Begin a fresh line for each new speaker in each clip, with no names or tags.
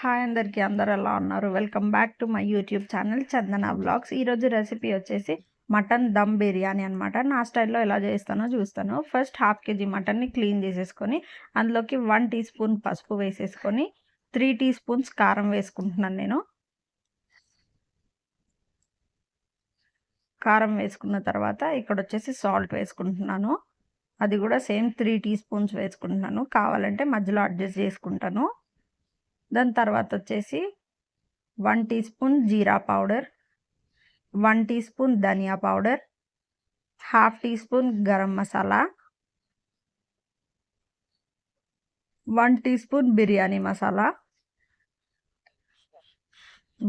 Hi అందరికీ, అందరూ ఎలా ఉన్నారు? Welcome back to my YouTube channel Chandana vlogs. ఈరోజు రెసిపీ వచ్చేసి మటన్ దమ్ బిర్యానీ అనమాట. నా స్టైల్లో ఎలా చేస్తానో చూస్తాను. ఫస్ట్ 1/2 kg మటన్ని క్లీన్ చేసేసుకొని అందులోకి 1 టీ స్పూన్ పసుపు వేసేసుకొని 3 టీ స్పూన్స్ కారం వేసుకుంటున్నాను. నేను కారం వేసుకున్న తర్వాత ఇక్కడ వచ్చేసి సాల్ట్ వేసుకుంటున్నాను. అది కూడా సేమ్ 3 టీ స్పూన్స్ వేసుకుంటున్నాను. కావాలంటే మధ్యలో అడ్జస్ట్ చేసుకుంటాను. దాని తర్వాత వచ్చేసి 1 tea spoon jeera powder, 1 tea spoon dhania powder, 1/2 tea spoon garam masala, 1 tea spoon biryani masala,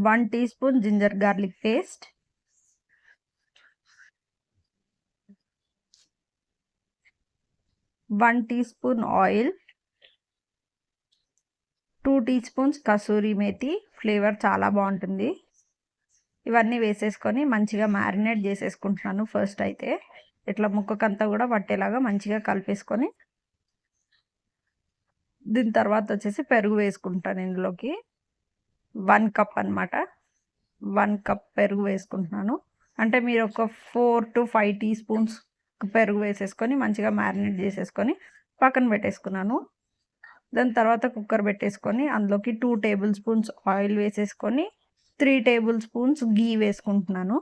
1 tea spoon ginger garlic paste, 1 tea spoon oil, 2 tea spoons kasuri methi. Flavour చాలా బాగుంటుంది. ఇవన్నీ వేసేసుకొని మంచిగా మ్యారినేట్ చేసేసుకుంటున్నాను. ఫస్ట్ అయితే ఇట్లా ముక్కకంతా కూడా పట్టేలాగా మంచిగా కలిపేసుకొని దీని తర్వాత వచ్చేసి పెరుగు వేసుకుంటాను. ఇందులోకి 1 కప్ అనమాట. 1 కప్ పెరుగు వేసుకుంటున్నాను. అంటే మీరు ఒక 4 to 5 టీ స్పూన్స్ పెరుగు వేసేసుకొని మంచిగా మ్యారినేట్ చేసేసుకొని పక్కన పెట్టేసుకున్నాను. దాని తర్వాత కుక్కర్ పెట్టేసుకొని అందులోకి 2 టేబుల్ స్పూన్స్ ఆయిల్ వేసేసుకొని 3 టేబుల్ స్పూన్స్ గీ వేసుకుంటున్నాను.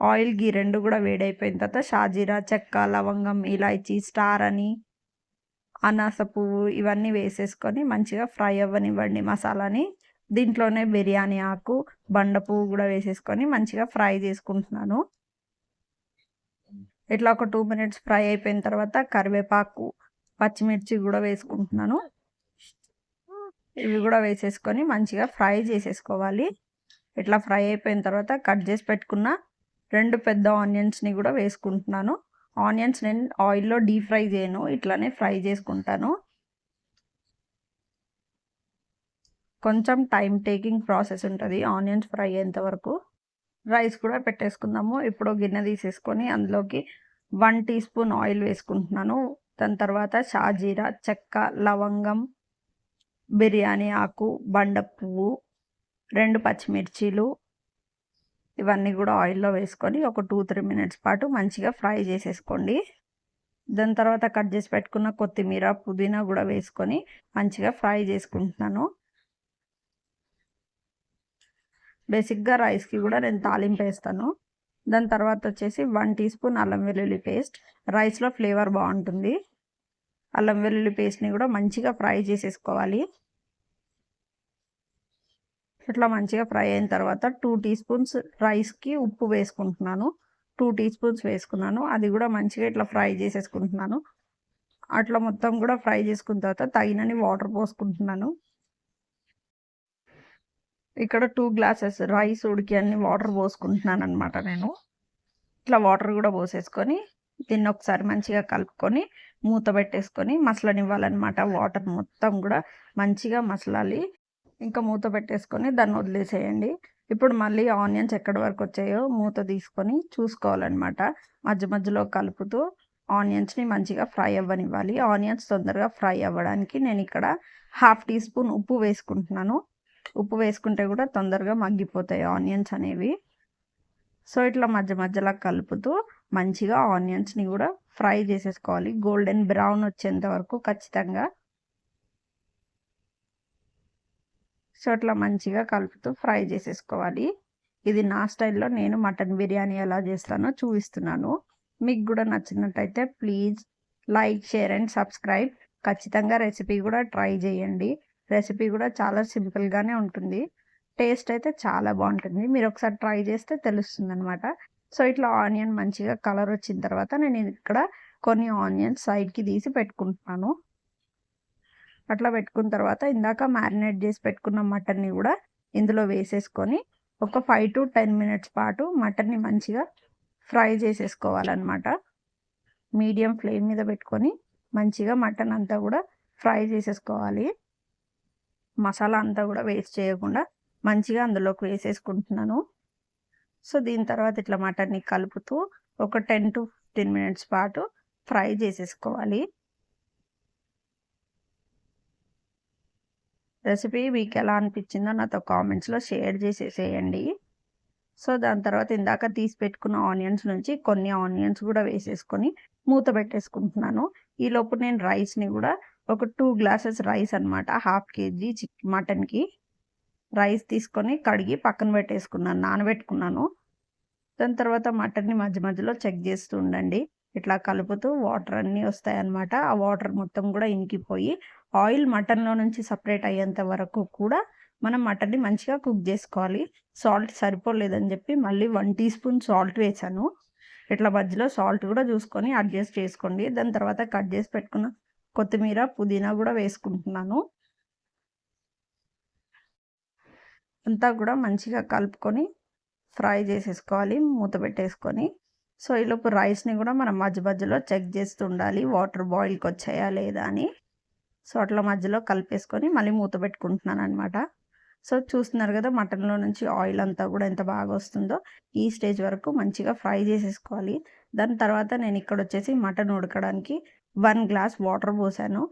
ఆయిల్ గీ రెండు కూడా వేడైపోయిన తర్వాత షాజీరా, చెక్క, లవంగం, ఇలాచీ, స్టార్ అని, అనాస పువ్వు ఇవన్నీ వేసేసుకొని మంచిగా ఫ్రై అవ్వనివ్వండి మసాలాని. దీంట్లోనే బిర్యానీ ఆకు, బండ పువ్వు కూడా వేసేసుకొని మంచిగా ఫ్రై చేసుకుంటున్నాను. ఇట్లా ఒక 2 minutes ఫ్రై అయిపోయిన తర్వాత కరివేపాకు, పచ్చిమిర్చి కూడా వేసుకుంటున్నాను. ఇవి కూడా వేసేసుకొని మంచిగా ఫ్రై చేసేసుకోవాలి. ఇట్లా ఫ్రై అయిపోయిన తర్వాత కట్ చేసి పెట్టుకున్న 2 పెద్ద ఆనియన్స్ని కూడా వేసుకుంటున్నాను. ఆనియన్స్ నేను ఆయిల్లో డీప్ ఫ్రై చేయను, ఇట్లానే ఫ్రై చేసుకుంటాను. కొంచెం టైం టేకింగ్ ప్రాసెస్ ఉంటుంది ఆనియన్స్ ఫ్రై అయ్యేంత వరకు. రైస్ కూడా పెట్టేసుకుందాము. ఇప్పుడు గిన్నె తీసేసుకొని అందులోకి 1 టీ స్పూన్ ఆయిల్ వేసుకుంటున్నాను. దాని తర్వాత షాజీరా, చెక్క, లవంగం, బిర్యానీ ఆకు, బండ పువ్వు, 2 పచ్చిమిర్చీలు ఇవన్నీ కూడా ఆయిల్లో వేసుకొని ఒక 2-3 minutes పాటు మంచిగా ఫ్రై చేసేసుకోండి. దాని తర్వాత కట్ చేసి పెట్టుకున్న కొత్తిమీర, పుదీనా కూడా వేసుకొని మంచిగా ఫ్రై చేసుకుంటున్నాను. బేసిక్గా రైస్కి కూడా నేను తాలింపు వేస్తాను. దాని తర్వాత వచ్చేసి 1 టీ స్పూన్ అల్లం వెల్లుల్లి పేస్ట్. రైస్లో ఫ్లేవర్ బాగుంటుంది. అల్లం వెల్లుల్లి పేస్ట్ని కూడా మంచిగా ఫ్రై చేసేసుకోవాలి. ఇట్లా మంచిగా ఫ్రై అయిన తర్వాత 2 టీ స్పూన్స్ రైస్కి ఉప్పు వేసుకుంటున్నాను. 2 టీ స్పూన్స్ వేసుకున్నాను. అది కూడా మంచిగా ఇట్లా ఫ్రై చేసేసుకుంటున్నాను. అట్లా మొత్తం కూడా ఫ్రై చేసుకున్న తర్వాత తగినన్ని వాటర్ పోసుకుంటున్నాను. ఇక్కడ 2 గ్లాసెస్ రైస్ ఉడికి అన్ని వాటర్ పోసుకుంటున్నాను అనమాట నేను. ఇట్లా వాటర్ కూడా పోసేసుకొని దీన్ని ఒకసారి మంచిగా కలుపుకొని మూత పెట్టేసుకొని మసలనివ్వాలన్నమాట. వాటర్ మొత్తం కూడా మంచిగా మసలాలి. ఇంకా మూత పెట్టేసుకొని దాన్ని వదిలేసేయండి. ఇప్పుడు మళ్ళీ ఆనియన్స్ ఎక్కడి వరకు వచ్చాయో మూత తీసుకొని చూసుకోవాలన్నమాట. మధ్య మధ్యలో కలుపుతూ ఆనియన్స్ని మంచిగా ఫ్రై అవ్వనివ్వాలి. ఆనియన్స్ తొందరగా ఫ్రై అవ్వడానికి నేను ఇక్కడ 1/2 టీ స్పూన్ ఉప్పు వేసుకుంటున్నాను. ఉప్పు వేసుకుంటే కూడా తొందరగా మగ్గిపోతాయి ఆనియన్స్ అనేవి. సో ఇట్లా మధ్య మధ్యలో కలుపుతూ మంచిగా ఆనియన్స్ని కూడా ఫ్రై చేసేసుకోవాలి. గోల్డెన్ బ్రౌన్ వచ్చేంత వరకు ఖచ్చితంగా. సో ఇట్లా మంచిగా కలుపుతూ ఫ్రై చేసేసుకోవాలి. ఇది నా స్టైల్లో నేను మటన్ బిర్యానీ ఎలా చేస్తానో చూపిస్తున్నాను. మీకు కూడా నచ్చినట్టయితే please like, share and subscribe. ఖచ్చితంగా రెసిపీ కూడా ట్రై చేయండి. రెసిపీ కూడా చాలా సింపుల్గానే ఉంటుంది. టేస్ట్ అయితే చాలా బాగుంటుంది. మీరు ఒకసారి ట్రై చేస్తే తెలుస్తుంది అనమాట. సో ఇట్లా ఆనియన్ మంచిగా కలర్ వచ్చిన తర్వాత నేను ఇక్కడ కొన్ని ఆనియన్స్ సైడ్కి తీసి పెట్టుకుంటున్నాను. అట్లా పెట్టుకున్న తర్వాత ఇందాక మ్యారినేట్ చేసి పెట్టుకున్న మటన్ని కూడా ఇందులో వేసేసుకొని ఒక 5 to 10 minutes పాటు మటన్ని మంచిగా ఫ్రై చేసేసుకోవాలన్నమాట. మీడియం ఫ్లేమ్ మీద పెట్టుకొని మంచిగా మటన్ అంతా కూడా ఫ్రై చేసేసుకోవాలి. మసాలా అంతా కూడా వేస్ట్ చేయకుండా మంచిగా అందులోకి వేసేసుకుంటున్నాను. సో దీని తర్వాత ఇట్లా మటన్ని కలుపుతూ ఒక 10 to 15 minutes పాటు ఫ్రై చేసేసుకోవాలి. రెసిపీ మీకు ఎలా అనిపించిందో నాతో కామెంట్స్లో షేర్ చేసేసేయండి. సో దాని తర్వాత ఇందాక తీసి పెట్టుకున్న ఆనియన్స్ నుంచి కొన్ని ఆనియన్స్ కూడా వేసేసుకొని మూత పెట్టేసుకుంటున్నాను. ఈలోపు నేను రైస్ని కూడా ఒక 2 గ్లాసెస్ రైస్ అనమాట, 1/2 kg మటన్కి రైస్ తీసుకొని కడిగి పక్కన పెట్టేసుకున్నాను, నానబెట్టుకున్నాను. దాని తర్వాత మటన్ని మధ్య మధ్యలో చెక్ చేస్తూ ఉండండి. ఇట్లా కలుపుతూ వాటర్ అన్నీ వస్తాయన్నమాట. ఆ వాటర్ మొత్తం కూడా ఇంకిపోయి ఆయిల్ మటన్లో నుంచి సపరేట్ అయ్యేంత వరకు కూడా మనం మటన్ని మంచిగా కుక్ చేసుకోవాలి. సాల్ట్ సరిపోలేదని చెప్పి మళ్ళీ 1 టీ స్పూన్ సాల్ట్ వేసాను. ఇట్లా మధ్యలో సాల్ట్ కూడా చూసుకొని అడ్జస్ట్ చేసుకోండి. దాని తర్వాత కట్ చేసి పెట్టుకున్న కొత్తిమీర, పుదీనా కూడా వేసుకుంటున్నాను. అంతా కూడా మంచిగా కలుపుకొని ఫ్రై చేసేసుకోవాలి మూత పెట్టేసుకొని. సో ఈలోపు రైస్ని కూడా మనం మధ్య మధ్యలో చెక్ చేస్తూ ఉండాలి, వాటర్ బాయిల్కి వచ్చాయా లేదా అని. సో అట్లా మధ్యలో కలిపేసుకొని మళ్ళీ మూత పెట్టుకుంటున్నాను అనమాట. సో చూస్తున్నారు కదా మటన్లో నుంచి ఆయిల్ అంతా కూడా ఎంత బాగా వస్తుందో. ఈ స్టేజ్ వరకు మంచిగా ఫ్రై చేసేసుకోవాలి. దాని తర్వాత నేను ఇక్కడ వచ్చేసి మటన్ ఉడకడానికి 1 గ్లాస్ వాటర్ పోసాను.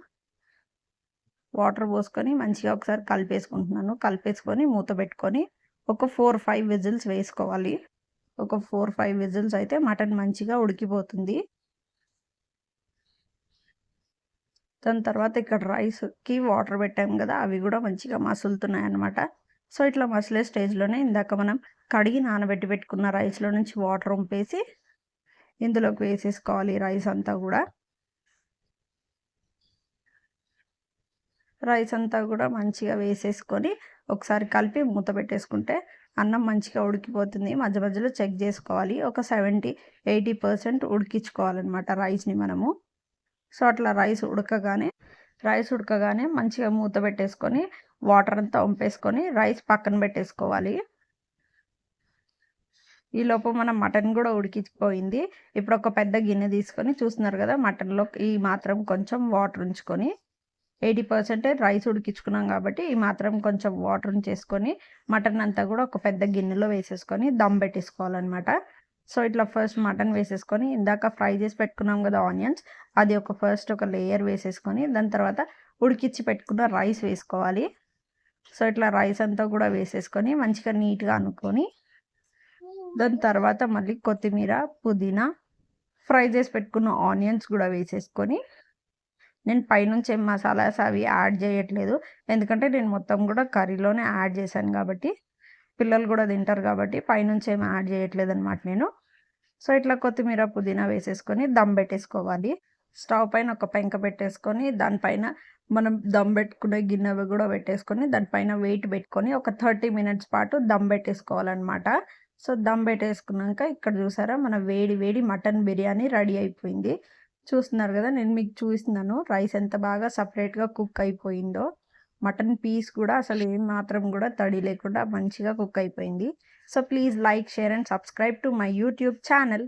వాటర్ పోసుకొని మంచిగా ఒకసారి కలిపేసుకుంటున్నాను. కలిపేసుకొని మూత పెట్టుకొని ఒక 4-5 విజిల్స్ వేసుకోవాలి. ఒక 4-5 విజిల్స్ అయితే మటన్ మంచిగా ఉడికిపోతుంది. దాని తర్వాత ఇక్కడ రైస్కి వాటర్ పెట్టాము కదా, అవి కూడా మంచిగా మసులుతున్నాయి అన్నమాట. సో ఇట్లా మసిలే స్టేజ్లోనే ఇందాక మనం కడిగి నానబెట్టి పెట్టుకున్న రైస్లో నుంచి వాటర్ వంపేసి ఇందులోకి వేసేసుకోవాలి రైస్ అంతా కూడా. రైస్ అంతా కూడా మంచిగా వేసేసుకొని ఒకసారి కలిపి మూత పెట్టేసుకుంటే అన్నం మంచిగా ఉడికిపోతుంది. మధ్య మధ్యలో చెక్ చేసుకోవాలి. ఒక 70-80% ఉడికించుకోవాలన్నమాట రైస్ని మనము. సో అట్లా రైస్ ఉడకగానే మంచిగా మూత పెట్టేసుకొని వాటర్ అంతా వంపేసుకొని రైస్ పక్కన పెట్టేసుకోవాలి. ఈలోపు మనం మటన్ కూడా ఉడికిపోయింది. ఇప్పుడు ఒక పెద్ద గిన్నె తీసుకొని చూస్తున్నారు కదా, మటన్లో ఈ మాత్రం కొంచెం వాటర్ ఉంచుకొని 80% రైస్ ఉడికించుకున్నాం కాబట్టి ఈ మాత్రం కొంచెం వాటర్ ఉంచేసుకొని మటన్ అంతా కూడా ఒక పెద్ద గిన్నెలో వేసేసుకొని దమ్ పెట్టేసుకోవాలన్నమాట. సో ఇట్లా ఫస్ట్ మటన్ వేసేసుకొని ఇందాక ఫ్రై చేసి పెట్టుకున్నాం కదా ఆనియన్స్, అది ఫస్ట్ ఒక లేయర్ వేసేసుకొని దాని తర్వాత ఉడికించి పెట్టుకున్న రైస్ వేసుకోవాలి. సో ఇట్లా రైస్ అంతా కూడా వేసేసుకొని మంచిగా నీట్గా అనుకొని దాని తర్వాత మళ్ళీ కొత్తిమీర, పుదీనా, ఫ్రై చేసి పెట్టుకున్న ఆనియన్స్ కూడా వేసేసుకొని నేను పైనుంచి ఏం మసాలాస్ అవి యాడ్ చేయట్లేదు. ఎందుకంటే నేను మొత్తం కూడా కర్రీలోనే యాడ్ చేశాను కాబట్టి, పిల్లలు కూడా తింటారు కాబట్టి పైనుంచి ఏం యాడ్ చేయట్లేదు అనమాట నేను. సో ఇట్లా కొత్తిమీర, పుదీనా వేసేసుకొని దమ్ పెట్టేసుకోవాలి. స్టవ్ పైన ఒక పెంక పెట్టేసుకొని దానిపైన మనం దమ్ పెట్టుకునే గిన్నె కూడా పెట్టేసుకొని దానిపైన వెయిట్ పెట్టుకొని ఒక 30 మినిట్స్ పాటు దమ్ పెట్టేసుకోవాలన్నమాట. సో దమ్ పెట్టేసుకున్నాక ఇక్కడ చూసారా మన వేడి వేడి మటన్ బిర్యానీ రెడీ అయిపోయింది. చూస్తున్నారు కదా, నేను మీకు చూస్తున్నాను రైస్ ఎంత బాగా సపరేట్గా కుక్ అయిపోయిందో. మటన్ పీస్ కూడా అసలు ఏం మాత్రం కూడా తడి లేకుండా మంచిగా కుక్ అయిపోయింది. So please like, share and subscribe to my YouTube channel.